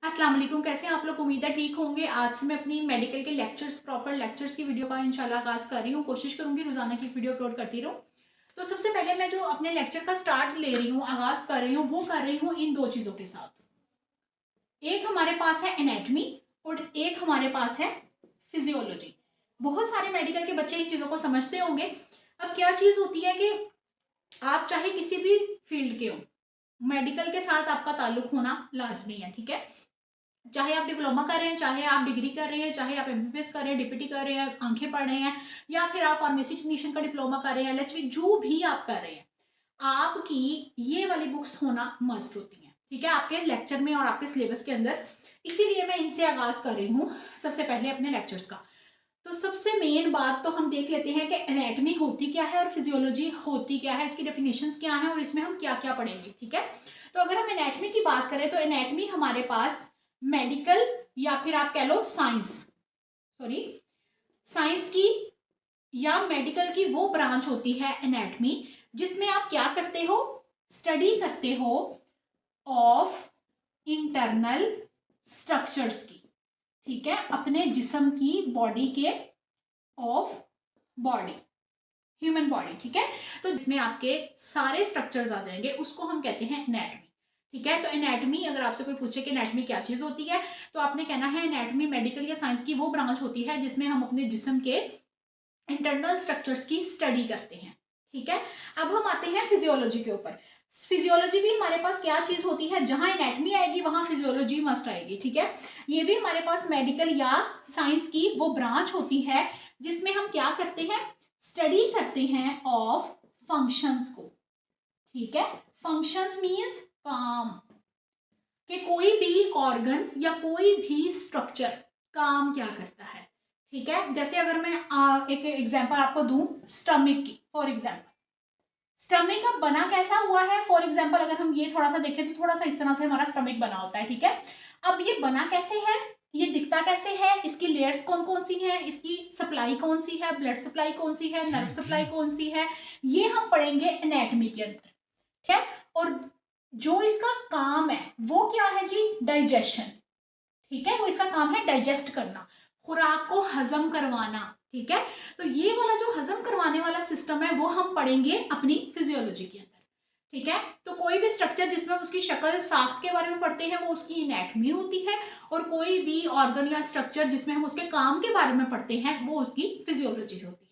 अस्सलाम वालेकुम। कैसे हैं आप लोग? उम्मीद है ठीक होंगे। आज से मैं अपनी मेडिकल के प्रॉपर लेक्चर्स की वीडियो का इंशाल्लाह आगाज़ कर रही हूँ। कोशिश करूँगी रोज़ाना की वीडियो अपलोड करती रहूँ। तो सबसे पहले मैं जो अपने लेक्चर का स्टार्ट ले रही हूँ, आगाज़ कर रही हूँ, वो कर रही हूँ इन 2 चीज़ों के साथ। एक हमारे पास है एनाटॉमी और एक हमारे पास है फिजियोलॉजी। बहुत सारे मेडिकल के बच्चे इन चीज़ों को समझते होंगे। अब क्या चीज़ होती है कि आप चाहे किसी भी फील्ड के हो, मेडिकल के साथ आपका ताल्लुक होना लाज़मी है, ठीक है? चाहे आप डिप्लोमा कर रहे हैं, चाहे आप डिग्री कर रहे हैं, चाहे आप एमबीबीएस कर रहे हैं, डीपीटी कर रहे हैं, आंखें पढ़ रहे हैं, या फिर आप फार्मेसी टेक्नीशियन का डिप्लोमा कर रहे हैं, एलएचवी, जो भी आप कर रहे हैं, आपकी ये वाली बुक्स होना मस्ट होती हैं, ठीक है, आपके लेक्चर में और आपके सिलेबस के अंदर। इसीलिए मैं इनसे आगाज कर रही हूँ सबसे पहले अपने लेक्चर्स का। तो सबसे मेन बात तो हम देख लेते हैं कि एनाटॉमी होती क्या है और फिजियोलॉजी होती क्या है, इसकी डेफिनेशंस क्या है और इसमें हम क्या क्या पढ़ेंगे, ठीक है। तो अगर हम एनाटॉमी की बात करें तो एनाटॉमी हमारे पास मेडिकल या फिर आप कह लो साइंस की या मेडिकल की वो ब्रांच होती है एनाटॉमी, जिसमें आप क्या करते हो, स्टडी करते हो ऑफ इंटरनल स्ट्रक्चर्स की, ठीक है, अपने जिस्म की, बॉडी के, ऑफ बॉडी, ह्यूमन बॉडी, ठीक है। तो जिसमें आपके सारे स्ट्रक्चर्स आ जाएंगे, उसको हम कहते हैं एनाटॉमी, ठीक है। तो एनाटॉमी, अगर आपसे कोई पूछे कि एनाटॉमी क्या चीज होती है, तो आपने कहना है एनाटॉमी मेडिकल या साइंस की वो ब्रांच होती है जिसमें हम अपने जिस्म के इंटरनल स्ट्रक्चर्स की स्टडी करते हैं, ठीक है। अब हम आते हैं फिजियोलॉजी के ऊपर। फिजियोलॉजी भी हमारे पास क्या चीज होती है, जहां एनाटॉमी आएगी वहां फिजियोलॉजी मस्ट आएगी, ठीक है। ये भी हमारे पास मेडिकल या साइंस की वो ब्रांच होती है जिसमें हम क्या करते हैं, स्टडी करते हैं ऑफ फंक्शंस को, ठीक है। फंक्शंस मींस काम, कि कोई भी ऑर्गन या कोई भी स्ट्रक्चर काम क्या करता है, ठीक है। जैसे अगर मैं एक एग्जांपल आपको दूं स्टमक की, फॉर एग्जांपल स्टमक का बना कैसा हुआ है, फॉर एग्जांपल अगर हम ये थोड़ा सा देखें तो थोड़ा सा इस तरह से हमारा स्टमक बना होता है, ठीक है। अब ये बना कैसे है, ये दिखता कैसे है, इसकी लेयर्स कौन कौन सी हैं, इसकी सप्लाई कौन सी है, ब्लड सप्लाई कौन सी है, नर्व सप्लाई कौन सी है, ये हम पढ़ेंगे एनाटॉमी के अंदर, ठीक है। और जो इसका काम है वो क्या है जी, डाइजेशन, ठीक है, वो इसका काम है डाइजेस्ट करना, खुराक को हजम करवाना, ठीक है। तो ये वाला जो हजम करवाने वाला सिस्टम है वो हम पढ़ेंगे अपनी फिजियोलॉजी के अंदर, ठीक है। तो कोई भी स्ट्रक्चर जिसमें उसकी शक्ल साख्त के बारे में पढ़ते हैं वो उसकी एनाटॉमी होती है, और कोई भी ऑर्गन या स्ट्रक्चर जिसमें हम उसके काम के बारे में पढ़ते हैं वो उसकी फिजियोलॉजी होती है।